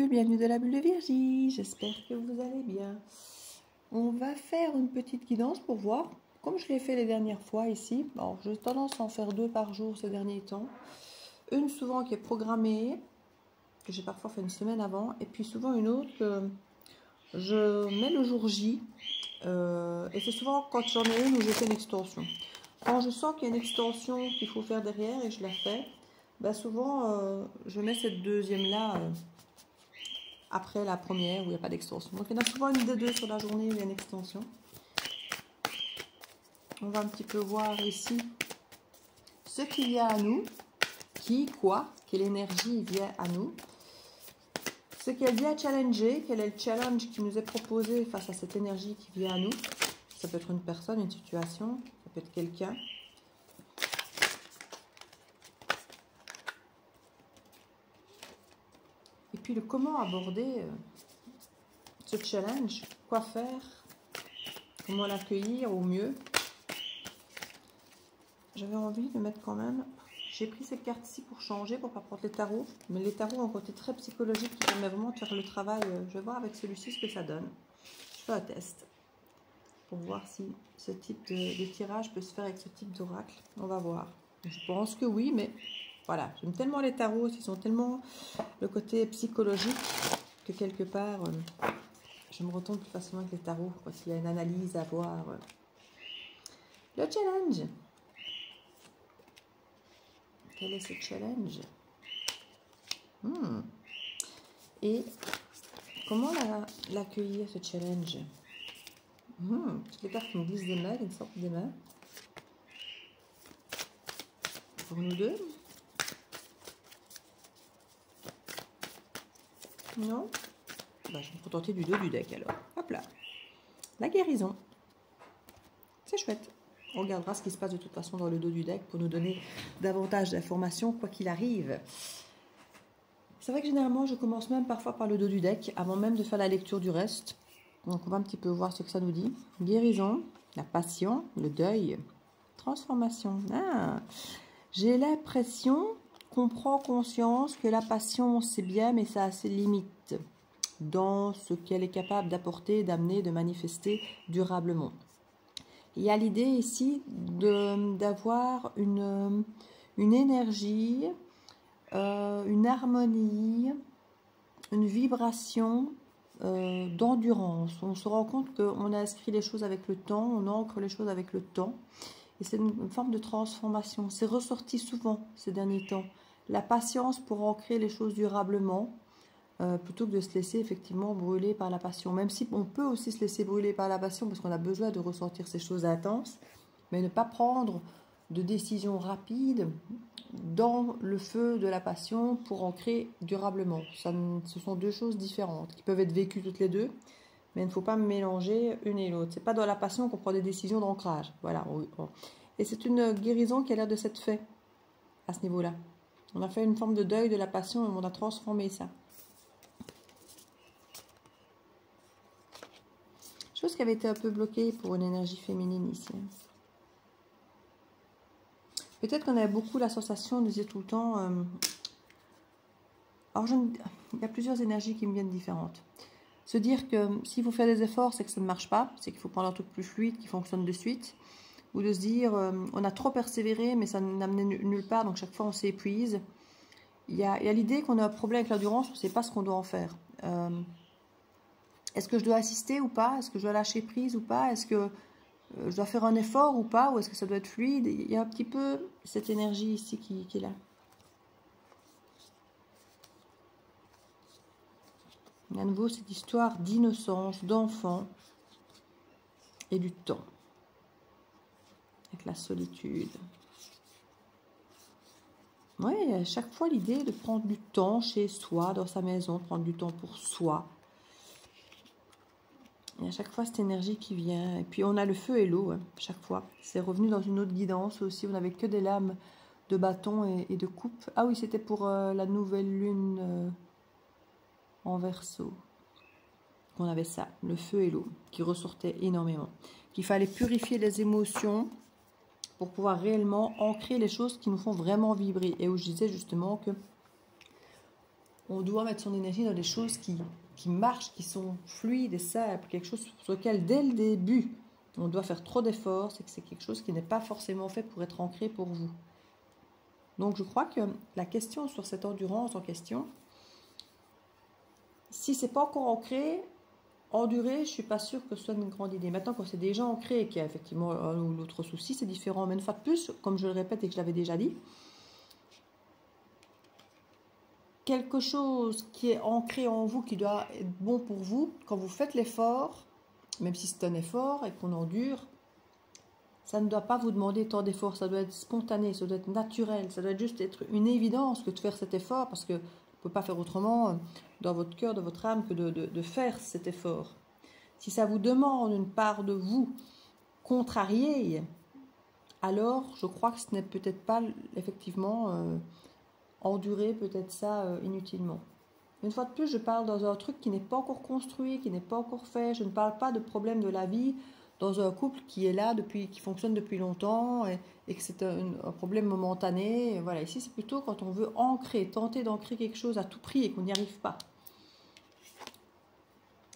bulle, bienvenue de la bulle de Virgie, j'espère que vous allez bien. On va faire une petite guidance pour voir, comme je l'ai fait les dernières fois ici. Alors j'ai tendance à en faire 2 par jour ces derniers temps. Une souvent qui est programmée, que j'ai parfois fait une semaine avant, et puis souvent une autre que je mets le jour J. Et c'est souvent quand j'en ai une où j'ai fait une extension. Quand je sens qu'il y a une extension qu'il faut faire derrière et je la fais, bah souvent je mets cette deuxième là après la première où il n'y a pas d'extension. Donc il y en a souvent une des deux sur la journée où il y a une extension. On va un petit peu voir ici ce qu'il y a à nous, qui, quoi, quelle énergie vient à nous, ce qu'elle vient challenger, quel est le challenge qui nous est proposé face à cette énergie qui vient à nous. Ça peut être une personne, une situation, ça peut être quelqu'un. Et puis le comment aborder ce challenge, quoi faire, comment l'accueillir au mieux. J'avais envie de mettre quand même, j'ai pris cette carte-ci pour changer, pour ne pas prendre les tarots, mais les tarots ont un côté très psychologique qui permet vraiment de faire le travail. Je vais voir avec celui-ci ce que ça donne. Je fais un test pour voir si ce type de tirage peut se faire avec ce type d'oracle. On va voir. Je pense que oui, mais voilà, j'aime tellement les tarots, ils sont tellement le côté psychologique que quelque part, je me retourne plus facilement avec les tarots quand il y a une analyse à voir. Le challenge. Quel est ce challenge? Et comment l'accueillir, ce challenge? Toutes les cartes me glissent des mains, une sorte des mains. Pour nous deux. Non? Bah, je vais me contenter du dos du deck alors. Hop là. La guérison. C'est chouette. On regardera ce qui se passe de toute façon dans le dos du deck pour nous donner davantage d'informations quoi qu'il arrive. C'est vrai que généralement je commence même parfois par le dos du deck avant même de faire la lecture du reste. Donc on va un petit peu voir ce que ça nous dit. Guérison, la passion, le deuil, transformation. J'ai l'impression qu'on prend conscience que la passion c'est bien mais ça a ses limites dans ce qu'elle est capable d'apporter, d'amener, de manifester durablement. Il y a l'idée ici d'avoir une énergie, une harmonie, une vibration d'endurance. On se rend compte qu'on a inscrit les choses avec le temps, on ancre les choses avec le temps. Et c'est une forme de transformation. C'est ressorti souvent ces derniers temps. La patience pour ancrer les choses durablement, plutôt que de se laisser effectivement brûler par la passion. Même si on peut aussi se laisser brûler par la passion parce qu'on a besoin de ressentir ces choses intenses, mais ne pas prendre de décisions rapides dans le feu de la passion pour ancrer durablement. Ce sont deux choses différentes qui peuvent être vécues toutes les deux, mais il ne faut pas mélanger une et l'autre. C'est pas dans la passion qu'on prend des décisions d'ancrage. Voilà. Et c'est une guérison qui a l'air de s'être faite à ce niveau-là. On a fait une forme de deuil de la passion et on a transformé ça. Chose qui avait été un peu bloquée pour une énergie féminine ici. Peut-être qu'on avait beaucoup la sensation, on disait tout le temps... alors, il y a plusieurs énergies qui me viennent différentes. Se dire que s'il faut faire des efforts, c'est que ça ne marche pas. C'est qu'il faut prendre un truc plus fluide, qui fonctionne de suite. Ou de se dire, on a trop persévéré, mais ça n'amenait nulle part, donc chaque fois on s'épuise. Il y a l'idée qu'on a un problème avec l'endurance, on ne sait pas ce qu'on doit en faire. Est-ce que je dois assister ou pas? Est-ce que je dois lâcher prise ou pas? Est-ce que je dois faire un effort ou pas? Ou est-ce que ça doit être fluide? Il y a un petit peu cette énergie ici qui est là. À nouveau, cette histoire d'innocence, d'enfant et du temps. Avec la solitude. Oui, à chaque fois l'idée de prendre du temps chez soi, dans sa maison, prendre du temps pour soi. Et à chaque fois, cette énergie qui vient. Et puis, on a le feu et l'eau, chaque fois. C'est revenu dans une autre guidance aussi. On n'avait que des lames de bâton et de coupe. Ah oui, c'était pour la nouvelle lune en Verseau. On avait ça, le feu et l'eau, qui ressortaient énormément. Qu'il fallait purifier les émotions pour pouvoir réellement ancrer les choses qui nous font vraiment vibrer. Et où je disais justement que on doit mettre son énergie dans des choses qui marchent, qui sont fluides et simples, quelque chose sur lequel, dès le début, on doit faire trop d'efforts, c'est que c'est quelque chose qui n'est pas forcément fait pour être ancré pour vous. Donc, je crois que la question sur cette endurance en question, si c'est pas encore ancré, endurer, je ne suis pas sûre que ce soit une grande idée. Maintenant, quand c'est déjà ancré et qu'il y a effectivement un ou l'autre souci, c'est différent. Mais une fois de plus, comme je le répète et que je l'avais déjà dit, quelque chose qui est ancré en vous, qui doit être bon pour vous, quand vous faites l'effort, même si c'est un effort et qu'on endure, ça ne doit pas vous demander tant d'efforts, ça doit être spontané, ça doit être naturel, ça doit juste être une évidence que de faire cet effort, parce que vous ne pouvez pas faire autrement dans votre cœur, dans votre âme, que de faire cet effort. Si ça vous demande une part de vous contrariée, alors je crois que ce n'est peut-être pas effectivement endurer peut-être ça inutilement. Une fois de plus, je parle dans un truc qui n'est pas encore construit, qui n'est pas encore fait. Je ne parle pas de problème de la vie dans un couple qui est là, qui fonctionne depuis longtemps et que c'est un problème momentané. Et voilà, ici, c'est plutôt quand on veut ancrer, tenter d'ancrer quelque chose à tout prix et qu'on n'y arrive pas.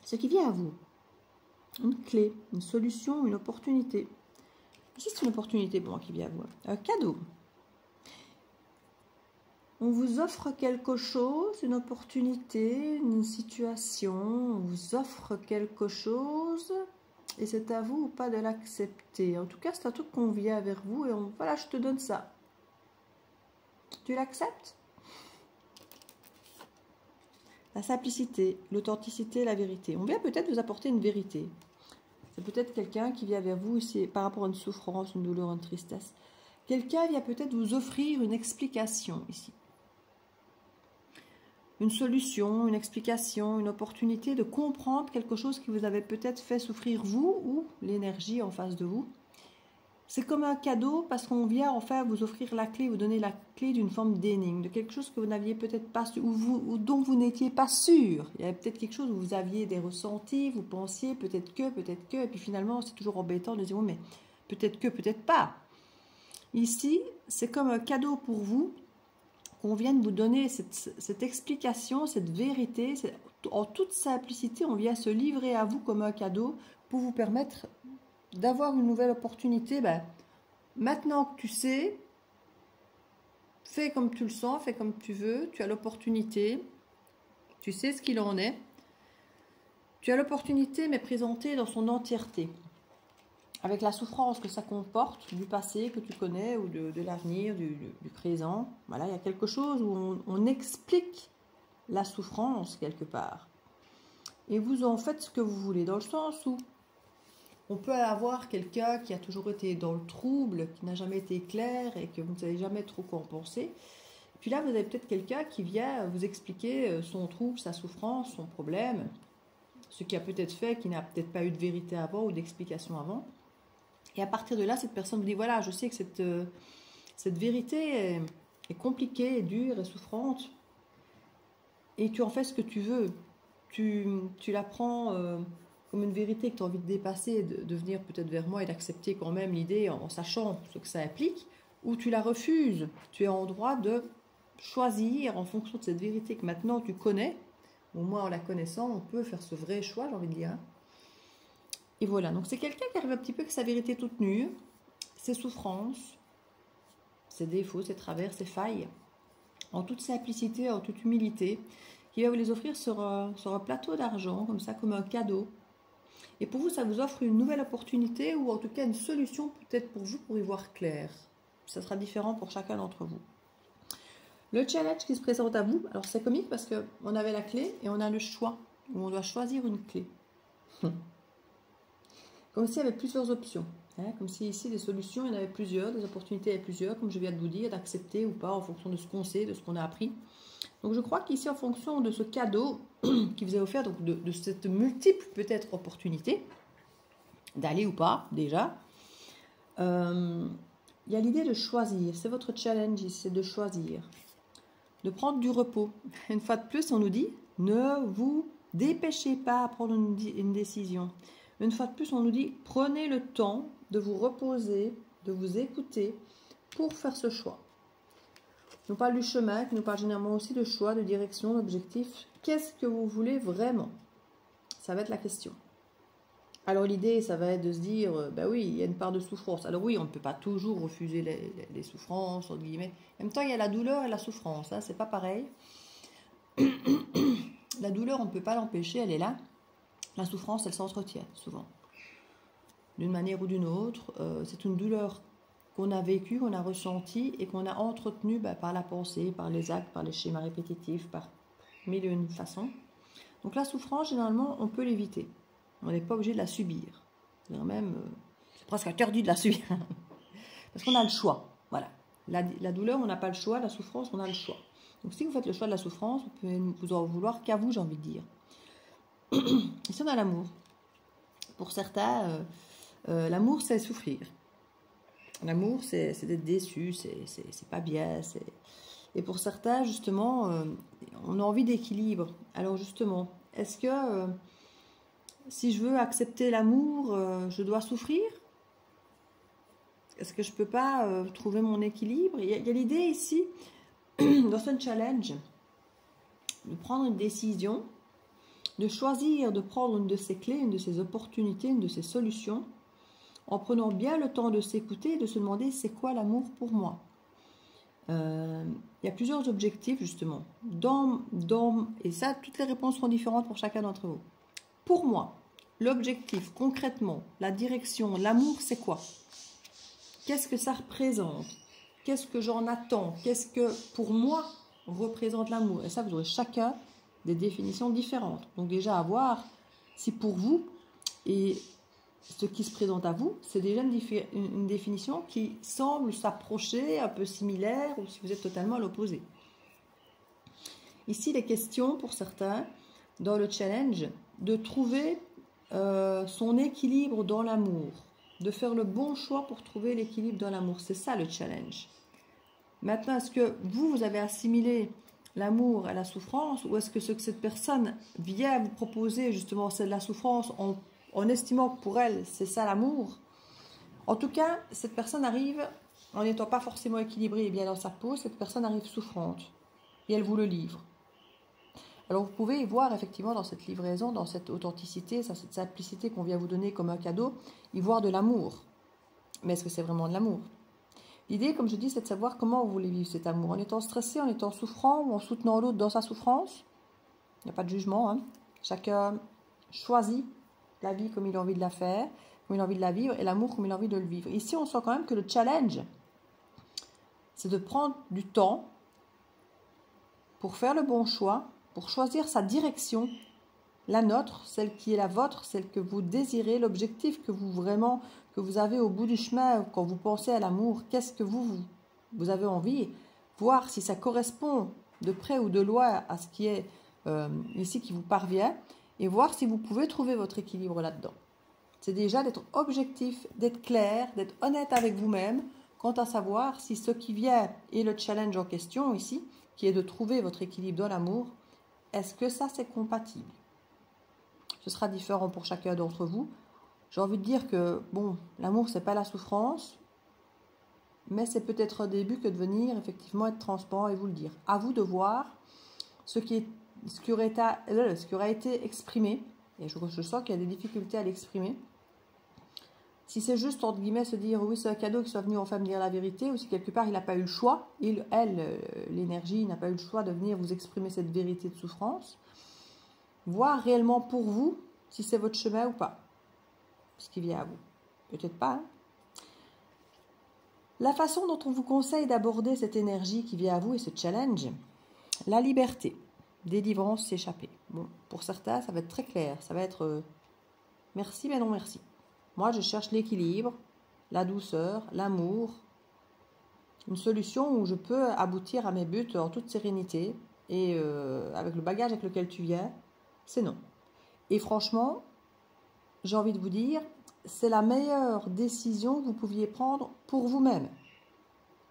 Ce qui vient à vous, une clé, une solution, une opportunité. Ici, c'est une opportunité pour moi qui vient à vous. Un cadeau. On vous offre quelque chose, une opportunité, une situation, on vous offre quelque chose et c'est à vous ou pas de l'accepter. En tout cas, c'est un truc qu'on vient vers vous et voilà, je te donne ça. Tu l'acceptes? La simplicité, l'authenticité, la vérité. On vient peut-être vous apporter une vérité. C'est peut-être quelqu'un qui vient vers vous ici par rapport à une souffrance, une douleur, une tristesse. Quelqu'un vient peut-être vous offrir une explication ici. Une solution, une explication, une opportunité de comprendre quelque chose qui vous avait peut-être fait souffrir vous ou l'énergie en face de vous. C'est comme un cadeau parce qu'on vient enfin vous offrir la clé, vous donner la clé d'une forme d'énigme, de quelque chose que vous n'aviez peut-être pas su, ou dont vous n'étiez pas sûr. Il y avait peut-être quelque chose où vous aviez des ressentis, vous pensiez peut-être que, et puis finalement c'est toujours embêtant de dire oui, mais peut-être que, peut-être pas. Ici, c'est comme un cadeau pour vous. On vient de vous donner cette explication, cette vérité, en toute simplicité, on vient se livrer à vous comme un cadeau pour vous permettre d'avoir une nouvelle opportunité. Maintenant que tu sais, fais comme tu le sens, fais comme tu veux, tu as l'opportunité, tu sais ce qu'il en est. Tu as l'opportunité, mais présentée dans son entièreté. Avec la souffrance que ça comporte, du passé que tu connais, ou de l'avenir, du présent. Voilà, il y a quelque chose où on explique la souffrance quelque part. Et vous en faites ce que vous voulez, dans le sens où on peut avoir quelqu'un qui a toujours été dans le trouble, qui n'a jamais été clair et que vous ne savez jamais trop quoi en penser. Puis là, vous avez peut-être quelqu'un qui vient vous expliquer son trouble, sa souffrance, son problème, ce qui a peut-être fait qu'il n'a peut-être pas eu de vérité avant ou d'explication avant. Et à partir de là, cette personne vous dit, voilà, je sais que cette vérité est compliquée, dure et souffrante. Et tu en fais ce que tu veux. Tu la prends comme une vérité que tu as envie de dépasser, de venir peut-être vers moi et d'accepter quand même l'idée en sachant ce que ça implique. Ou tu la refuses. Tu es en droit de choisir en fonction de cette vérité que maintenant tu connais. Au moins en la connaissant, on peut faire ce vrai choix, j'ai envie de dire. Et voilà, donc c'est quelqu'un qui arrive un petit peu avec sa vérité toute nue, ses souffrances, ses défauts, ses travers, ses failles, en toute simplicité, en toute humilité, qui va vous les offrir sur un plateau d'argent, comme ça, comme un cadeau. Et pour vous, ça vous offre une nouvelle opportunité, ou en tout cas une solution peut-être pour vous, pour y voir clair. Ça sera différent pour chacun d'entre vous. Le challenge qui se présente à vous, alors c'est comique parce qu'on avait la clé et on a le choix, où on doit choisir une clé. Comme s'il y avait plusieurs options. Comme si ici, des solutions, il y en avait plusieurs, des opportunités, il y avait plusieurs, comme je viens de vous dire, d'accepter ou pas en fonction de ce qu'on sait, de ce qu'on a appris. Donc je crois qu'ici, en fonction de ce cadeau qui vous est offert, donc de cette multiple peut-être opportunité, d'aller ou pas déjà, il y a l'idée de choisir. C'est votre challenge, c'est de choisir. De prendre du repos. Une fois de plus, on nous dit, ne vous dépêchez pas à prendre une décision. Une fois de plus, on nous dit, prenez le temps de vous reposer, de vous écouter pour faire ce choix. nous parle du chemin, qui nous parle généralement aussi de choix, de direction, d'objectif. Qu'est-ce que vous voulez vraiment? Ça va être la question. Alors l'idée, ça va être de se dire, ben oui, il y a une part de souffrance. Alors oui, on ne peut pas toujours refuser les souffrances, entre guillemets. En même temps, il y a la douleur et la souffrance, hein, c'est pas pareil. La douleur, on ne peut pas l'empêcher, elle est là. La souffrance, elle s'entretient souvent. D'une manière ou d'une autre, c'est une douleur qu'on a vécue, qu'on a ressentie et qu'on a entretenue par la pensée, par les actes, par les schémas répétitifs, par mille et une façons. Donc la souffrance, généralement, on peut l'éviter. On n'est pas obligé de la subir. C'est presque interdit de la subir. Parce qu'on a le choix. Voilà. La douleur, on n'a pas le choix. La souffrance, on a le choix. Donc si vous faites le choix de la souffrance, vous pouvez vous en vouloir qu'à vous, j'ai envie de dire. Ici, on a l'amour. Pour certains, l'amour, c'est souffrir. L'amour, c'est d'être déçu, c'est pas bien. Et pour certains, justement, on a envie d'équilibre. Alors justement, est-ce que si je veux accepter l'amour, je dois souffrir? Est-ce que je ne peux pas trouver mon équilibre? Il y a l'idée ici, dans ce challenge, de prendre une décision, de choisir de prendre une de ces clés, une de ces opportunités, une de ces solutions, en prenant bien le temps de s'écouter et de se demander c'est quoi l'amour pour moi. Il y a plusieurs objectifs justement. Et ça, toutes les réponses seront différentes pour chacun d'entre vous. Pour moi, l'objectif, concrètement, la direction, l'amour, c'est quoi? Qu'est-ce que ça représente? Qu'est-ce que j'en attends? Qu'est-ce que, pour moi, représente l'amour? Et ça, vous aurez chacun des définitions différentes. Donc déjà, à voir si pour vous, et ce qui se présente à vous, c'est déjà une définition qui semble s'approcher, un peu similaire, ou si vous êtes totalement à l'opposé. Ici, les questions, pour certains, dans le challenge, de trouver son équilibre dans l'amour, de faire le bon choix pour trouver l'équilibre dans l'amour. C'est ça le challenge. Maintenant, est-ce que vous avez assimilé l'amour à la souffrance, ou est-ce que ce que cette personne vient vous proposer, justement, c'est de la souffrance en estimant que pour elle, c'est ça l'amour? En tout cas, cette personne arrive, en n'étant pas forcément équilibrée et bien dans sa peau, cette personne arrive souffrante, et elle vous le livre. Alors vous pouvez y voir effectivement dans cette livraison, dans cette authenticité, dans cette simplicité qu'on vient vous donner comme un cadeau, y voir de l'amour. Mais est-ce que c'est vraiment de l'amour? L'idée, comme je dis, c'est de savoir comment vous voulez vivre cet amour. En étant stressé, en étant souffrant ou en soutenant l'autre dans sa souffrance. Il n'y a pas de jugement. Hein. Chacun choisit la vie comme il a envie de la faire, comme il a envie de la vivre, et l'amour comme il a envie de le vivre. Ici, on sent quand même que le challenge, c'est de prendre du temps pour faire le bon choix, pour choisir sa direction, la nôtre, celle qui est la vôtre, celle que vous désirez, l'objectif que vous avez au bout du chemin quand vous pensez à l'amour. Qu'est-ce que vous avez envie? Voir si ça correspond de près ou de loin à ce qui est ici qui vous parvient, et voir si vous pouvez trouver votre équilibre là-dedans. C'est déjà d'être objectif, d'être clair, d'être honnête avec vous-même quant à savoir si ce qui vient est le challenge en question ici, qui est de trouver votre équilibre dans l'amour, est-ce que ça c'est compatible? Ce sera différent pour chacun d'entre vous. J'ai envie de dire que, bon, l'amour, c'est pas la souffrance, mais c'est peut-être un début que de venir effectivement être transparent et vous le dire. À vous de voir ce qui aurait été exprimé, et je sens qu'il y a des difficultés à l'exprimer. Si c'est juste, entre guillemets, se dire, oui, c'est un cadeau qu'il soit venu enfin me dire la vérité, ou si quelque part, il n'a pas eu le choix, l'énergie n'a pas eu le choix de venir vous exprimer cette vérité de souffrance, voir réellement pour vous si c'est votre chemin ou pas, ce qui vient à vous. Peut-être pas. Hein. La façon dont on vous conseille d'aborder cette énergie qui vient à vous et ce challenge, la liberté, délivrance, s'échapper. Bon, pour certains, ça va être très clair. Ça va être merci, mais non merci. Moi, je cherche l'équilibre, la douceur, l'amour, une solution où je peux aboutir à mes buts en toute sérénité et avec le bagage avec lequel tu viens, c'est non. Et franchement, j'ai envie de vous dire, c'est la meilleure décision que vous pouviez prendre pour vous-même.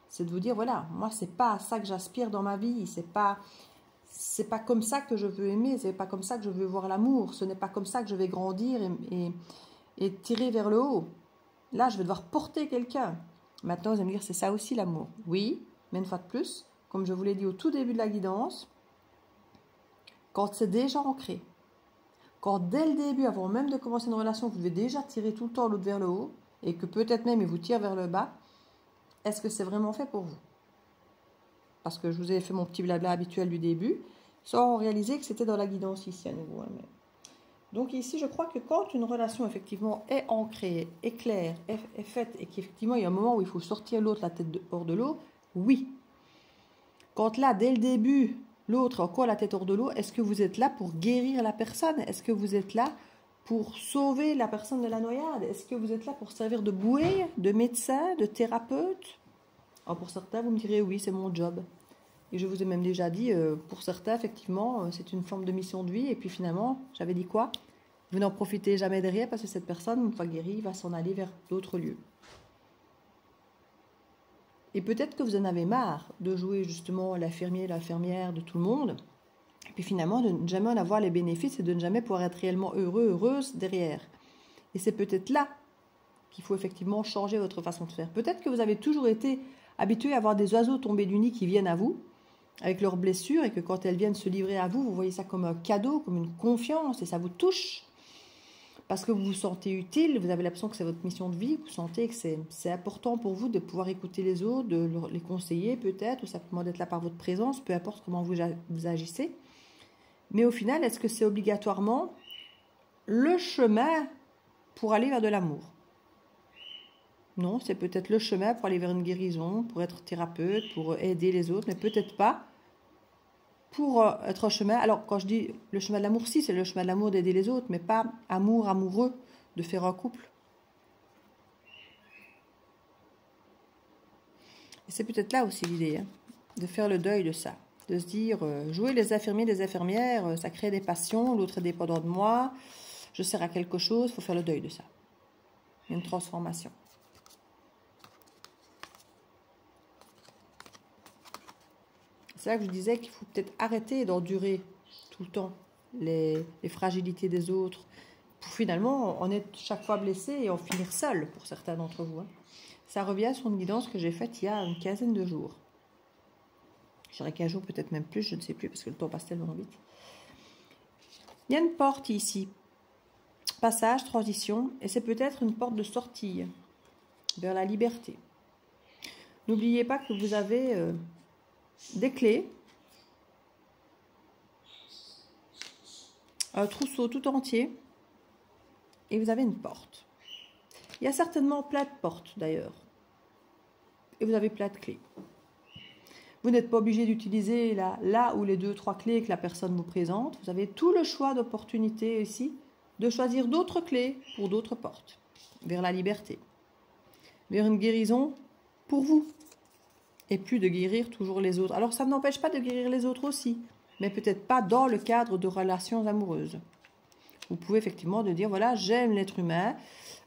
C'est de vous dire, voilà, moi, c'est pas à ça que j'aspire dans ma vie, c'est pas comme ça que je veux aimer, c'est pas comme ça que je veux voir l'amour, ce n'est pas comme ça que je vais grandir et tirer vers le haut. Là, je vais devoir porter quelqu'un. Maintenant, vous allez me dire, c'est ça aussi l'amour. Oui, mais une fois de plus, comme je vous l'ai dit au tout début de la guidance, quand c'est déjà ancré, quand dès le début, avant même de commencer une relation, vous devez déjà tirer tout le temps l'autre vers le haut, et que peut-être même il vous tire vers le bas, est-ce que c'est vraiment fait pour vous? Parce que je vous ai fait mon petit blabla habituel du début, sans réaliser que c'était dans la guidance ici à nouveau. Donc ici, je crois que quand une relation effectivement est ancrée, est claire, est faite, et qu'effectivement il y a un moment où il faut sortir l'autre la tête hors de l'eau, oui. Quand là, dès le début, l'autre a encore la tête hors de l'eau, est-ce que vous êtes là pour guérir la personne? Est-ce que vous êtes là pour sauver la personne de la noyade? Est-ce que vous êtes là pour servir de bouée, de médecin, de thérapeute? Alors pour certains, vous me direz oui, c'est mon job. Et je vous ai même déjà dit, pour certains, effectivement, c'est une forme de mission de vie. Et puis finalement, j'avais dit quoi? Vous n'en profitez jamais derrière parce que cette personne, une fois guérie, va s'en aller vers d'autres lieux. Et peut-être que vous en avez marre de jouer justement l'infirmier, l'infirmière de tout le monde. Et puis finalement, de ne jamais en avoir les bénéfices et de ne jamais pouvoir être réellement heureux, heureuse derrière. Et c'est peut-être là qu'il faut effectivement changer votre façon de faire. Peut-être que vous avez toujours été habitué à voir des oiseaux tomber du nid qui viennent à vous, avec leurs blessures, et que quand elles viennent se livrer à vous, vous voyez ça comme un cadeau, comme une confiance, et ça vous touche. Parce que vous vous sentez utile, vous avez l'impression que c'est votre mission de vie, vous sentez que c'est important pour vous de pouvoir écouter les autres, de les conseiller peut-être, ou simplement d'être là par votre présence, peu importe comment vous agissez. Mais au final, est-ce que c'est obligatoirement le chemin pour aller vers de l'amour? Non, c'est peut-être le chemin pour aller vers une guérison, pour être thérapeute, pour aider les autres, mais peut-être pas pour être un chemin. Alors, quand je dis le chemin de l'amour, si, c'est le chemin de l'amour d'aider les autres, mais pas amoureux, de faire un couple. Et c'est peut-être là aussi l'idée, hein, de faire le deuil de ça. De se dire, jouer les infirmiers, les infirmières, ça crée des passions, l'autre est dépendant de moi, je sers à quelque chose, il faut faire le deuil de ça. Il y a une transformation. C'est là que je disais qu'il faut peut-être arrêter d'endurer tout le temps les fragilités des autres pour finalement en être chaque fois blessé et en finir seul pour certains d'entre vous. Hein. Ça revient sur une guidance que j'ai faite il y a une quinzaine de jours. Je dirais 15 jours, peut-être même plus, je ne sais plus parce que le temps passe tellement vite. Il y a une porte ici. Passage, transition, et c'est peut-être une porte de sortie vers la liberté. N'oubliez pas que vous avez des clés, un trousseau tout entier, et vous avez une porte. Il y a certainement plein de portes d'ailleurs, et vous avez plein de clés. Vous n'êtes pas obligé d'utiliser là ou les 2-3 clés que la personne vous présente. Vous avez tout le choix d'opportunités ici, de choisir d'autres clés pour d'autres portes, vers la liberté, vers une guérison pour vous, et plus de guérir toujours les autres. Alors ça n'empêche pas de guérir les autres aussi, mais peut-être pas dans le cadre de relations amoureuses. Vous pouvez effectivement dire, voilà, j'aime l'être humain,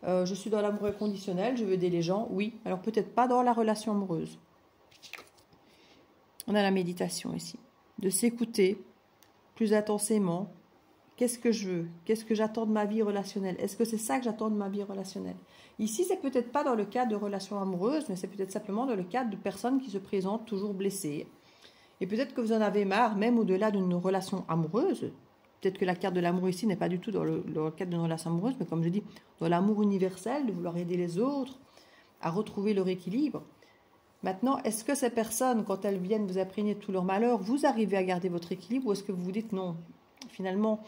je suis dans l'amour inconditionnel, je veux aider les gens, oui, alors peut-être pas dans la relation amoureuse. On a la méditation ici, de s'écouter plus intensément. Qu'est-ce que je veux? Qu'est-ce que j'attends de ma vie relationnelle? Est-ce que c'est ça que j'attends de ma vie relationnelle? Ici, c'est peut-être pas dans le cadre de relations amoureuses, mais c'est peut-être simplement dans le cadre de personnes qui se présentent toujours blessées. Et peut-être que vous en avez marre, même au-delà d'une relation amoureuse. Peut-être que la carte de l'amour ici n'est pas du tout dans le cadre d'une relation amoureuse, mais comme je dis, dans l'amour universel, de vouloir aider les autres à retrouver leur équilibre. Maintenant, est-ce que ces personnes, quand elles viennent vous imprégner de tout leur malheur, vous arrivez à garder votre équilibre, ou est-ce que vous vous dites non, finalement,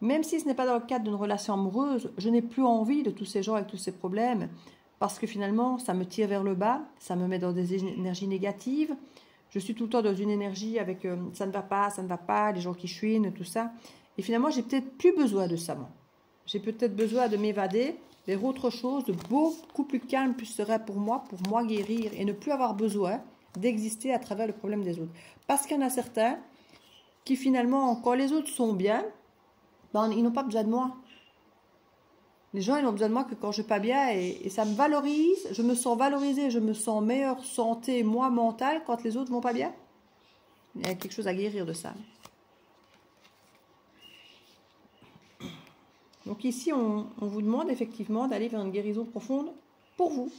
même si ce n'est pas dans le cadre d'une relation amoureuse, je n'ai plus envie de tous ces gens avec tous ces problèmes, parce que finalement, ça me tire vers le bas, ça me met dans des énergies négatives, je suis tout le temps dans une énergie avec ça ne va pas, les gens qui chouinent, tout ça, et finalement, j'ai peut-être plus besoin de ça, moi. J'ai peut-être besoin de m'évader vers autre chose, de beaucoup plus calme, plus serein pour moi guérir, et ne plus avoir besoin d'exister à travers le problème des autres. Parce qu'il y en a certains qui finalement, quand les autres sont bien, ben, ils n'ont pas besoin de moi. Les gens, ils n'ont besoin de moi que quand je ne vais pas bien, et ça me valorise, je me sens valorisée, je me sens meilleure santé, moi, mentale, quand les autres ne vont pas bien. Il y a quelque chose à guérir de ça. Donc ici, on vous demande effectivement d'aller vers une guérison profonde pour vous,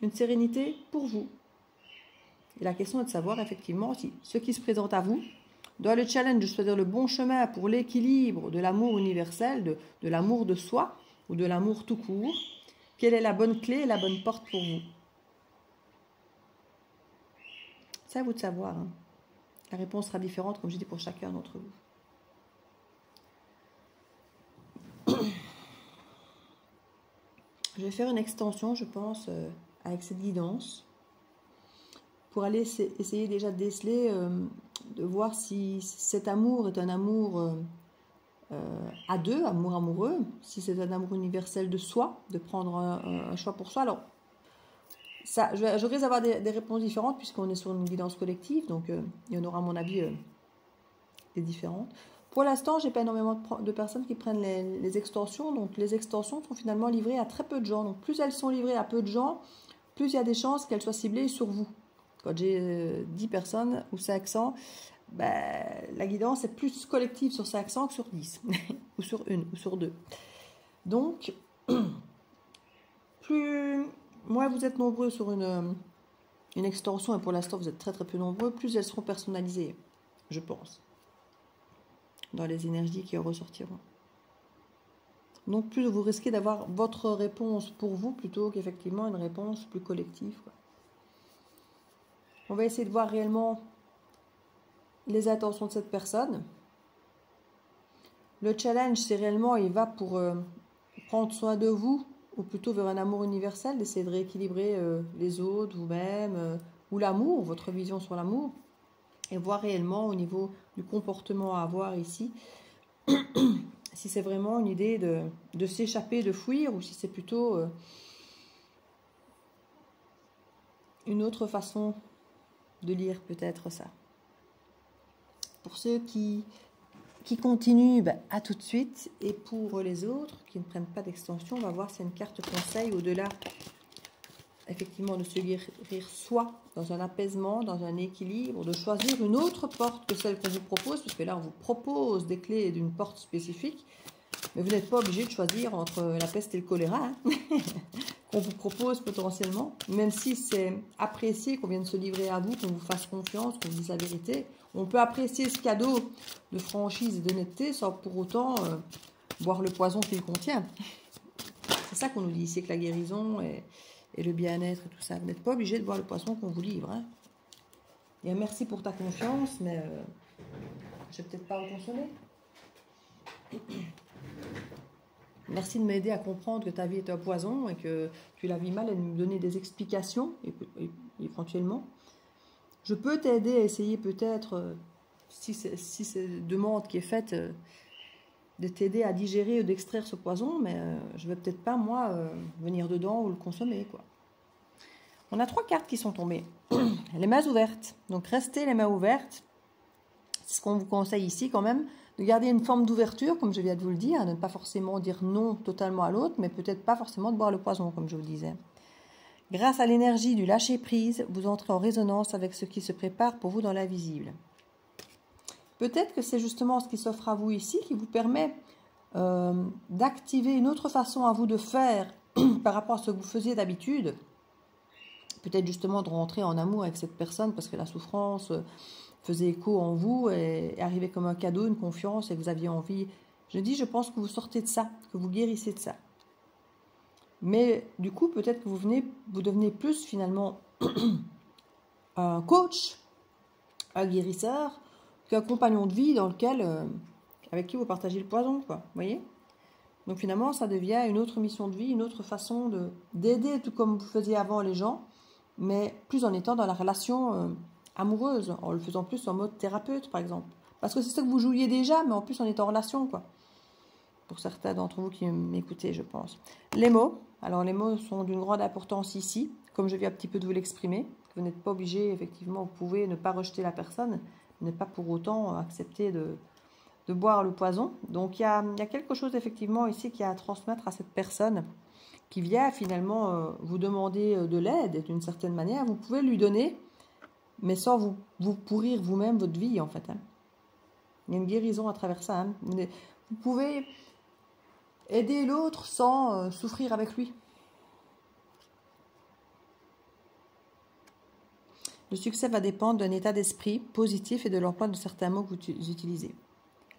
une sérénité pour vous. Et la question est de savoir effectivement si ce qui se présente à vous, dans le challenge de choisir le bon chemin pour l'équilibre de l'amour universel, de l'amour de soi ou de l'amour tout court, quelle est la bonne clé et la bonne porte pour vous? C'est à vous de savoir. Hein. La réponse sera différente, comme je dis, pour chacun d'entre vous. Je vais faire une extension, je pense, avec cette guidance, pour aller essayer déjà de déceler, de voir si cet amour est un amour à deux, amour amoureux, si c'est un amour universel de soi, de prendre un choix pour soi. Alors, je risque d'avoir des réponses différentes puisqu'on est sur une guidance collective, donc il y en aura à mon avis des différentes. Pour l'instant, j'ai pas énormément de personnes qui prennent les extensions, donc les extensions sont finalement livrées à très peu de gens. Donc plus elles sont livrées à peu de gens, plus il y a des chances qu'elles soient ciblées sur vous. Quand j'ai 10 personnes ou 500, ben, la guidance est plus collective sur 500 que sur 10, ou sur une, ou sur deux. Donc, plus moins vous êtes nombreux sur une extension, et pour l'instant vous êtes très très peu nombreux, plus elles seront personnalisées, je pense, dans les énergies qui en ressortiront. Donc plus vous risquez d'avoir votre réponse pour vous, plutôt qu'effectivement une réponse plus collective, quoi. On va essayer de voir réellement les intentions de cette personne. Le challenge, c'est réellement, il va pour prendre soin de vous, ou plutôt vers un amour universel, d'essayer de rééquilibrer les autres, vous-même, ou l'amour, votre vision sur l'amour, et voir réellement au niveau du comportement à avoir ici, si c'est vraiment une idée de s'échapper, de fuir, ou si c'est plutôt une autre façon de lire peut-être ça. Pour ceux qui continuent, ben, à tout de suite. Et pour les autres qui ne prennent pas d'extension, on va voir si c'est une carte conseil au-delà, effectivement, de se guérir soi, dans un apaisement, dans un équilibre, de choisir une autre porte que celle qu'on vous propose, puisque là, on vous propose des clés d'une porte spécifique, mais vous n'êtes pas obligé de choisir entre la peste et le choléra, hein, qu'on vous propose potentiellement, même si c'est apprécié qu'on vienne se livrer à vous, qu'on vous fasse confiance, qu'on vous dise la vérité. On peut apprécier ce cadeau de franchise et d'honnêteté sans pour autant boire le poison qu'il contient. C'est ça qu'on nous dit ici, que la guérison et le bien-être et tout ça. Vous n'êtes pas obligé de boire le poison qu'on vous livre. Hein. Et merci pour ta confiance, mais je ne vais peut-être pas vous consoler. Merci de m'aider à comprendre que ta vie est un poison et que tu la vis mal et de me donner des explications, et éventuellement. Je peux t'aider à essayer peut-être, si c'est une demande qui est faite, de t'aider à digérer ou d'extraire ce poison, mais je ne vais peut-être pas, moi, venir dedans ou le consommer, quoi. On a 3 cartes qui sont tombées. Les mains ouvertes. Donc, restez les mains ouvertes. C'est ce qu'on vous conseille ici, quand même, de garder une forme d'ouverture, comme je viens de vous le dire, de ne pas forcément dire non totalement à l'autre, mais peut-être pas forcément de boire le poison, comme je vous le disais. Grâce à l'énergie du lâcher-prise, vous entrez en résonance avec ce qui se prépare pour vous dans l'invisible. Peut-être que c'est justement ce qui s'offre à vous ici qui vous permet d'activer une autre façon à vous de faire par rapport à ce que vous faisiez d'habitude. Peut-être justement de rentrer en amour avec cette personne parce que la souffrance faisait écho en vous et arrivait comme un cadeau, une confiance et que vous aviez envie. Je pense que vous sortez de ça, que vous guérissez de ça. Mais du coup, peut-être que vous devenez plus finalement un coach, un guérisseur, qu'un compagnon de vie avec qui vous partagez le poison, quoi. Vous voyez? Donc finalement, ça devient une autre mission de vie, une autre façon d'aider, tout comme vous faisiez avant les gens, mais plus en étant dans la relation amoureuse, en le faisant plus en mode thérapeute, par exemple. Parce que c'est ça que vous jouiez déjà, mais en plus en étant en relation, quoi. Pour certains d'entre vous qui m'écoutez, je pense. Les mots. Alors, les mots sont d'une grande importance ici, comme je viens un petit peu de vous l'exprimer. Vous n'êtes pas obligé, effectivement, vous pouvez ne pas rejeter la personne, ne pas pour autant accepter de boire le poison. Donc, il y a quelque chose, effectivement, ici qui a à transmettre à cette personne qui vient finalement vous demander de l'aide d'une certaine manière. Vous pouvez lui donner, mais sans vous pourrir vous-même votre vie, en fait. Hein. Il y a une guérison à travers ça. Hein. Vous pouvez aider l'autre sans souffrir avec lui. Le succès va dépendre d'un état d'esprit positif et de l'emploi de certains mots que vous utilisez.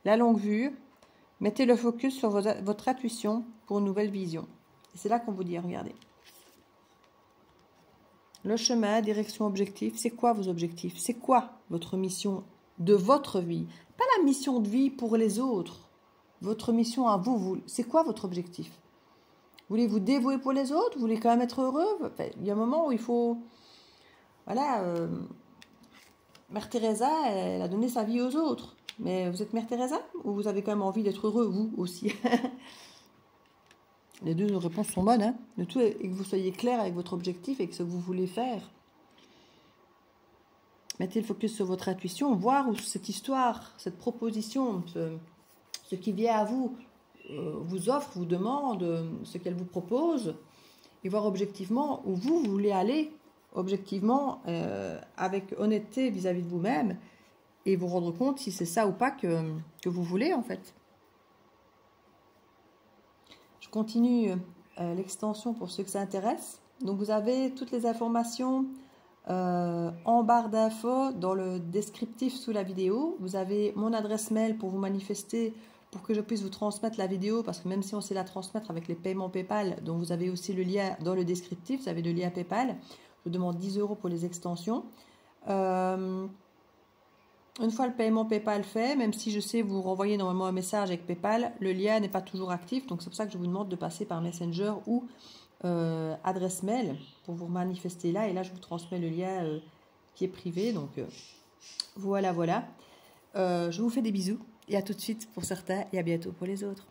La longue vue, mettez le focus sur votre intuition pour une nouvelle vision. Et c'est là qu'on vous dit, regardez. Le chemin, direction, objectif, c'est quoi vos objectifs? C'est quoi votre mission de votre vie? Pas la mission de vie pour les autres. Votre mission à vous, c'est quoi votre objectif? Voulez vous dévouer pour les autres? Vous voulez quand même être heureux? Enfin, il y a un moment où il faut... Voilà, Mère Teresa, elle a donné sa vie aux autres. Mais vous êtes Mère Teresa? Ou vous avez quand même envie d'être heureux, vous aussi? Les deux réponses sont bonnes, hein. Le tout est que vous soyez clair avec votre objectif et que ce que vous voulez faire. Mettez le focus sur votre intuition, voir où cette histoire, cette proposition, ce qui vient à vous, vous offre, vous demande, ce qu'elle vous propose, et voir objectivement où vous voulez aller, objectivement, avec honnêteté vis-à-vis de vous-même, et vous rendre compte si c'est ça ou pas que vous voulez, en fait. Je continue l'extension pour ceux que ça intéresse. Donc, vous avez toutes les informations en barre d'infos dans le descriptif sous la vidéo. Vous avez mon adresse mail pour vous manifester, pour que je puisse vous transmettre la vidéo, parce que même si on sait la transmettre avec les paiements PayPal, donc vous avez aussi le lien dans le descriptif, vous avez le lien PayPal. Je vous demande 10 € pour les extensions. Une fois le paiement PayPal fait, même si je sais vous renvoyer normalement un message avec PayPal, le lien n'est pas toujours actif, donc c'est pour ça que je vous demande de passer par Messenger ou adresse mail pour vous manifester là, et là je vous transmets le lien qui est privé, donc voilà. Je vous fais des bisous et à tout de suite pour certains et à bientôt pour les autres.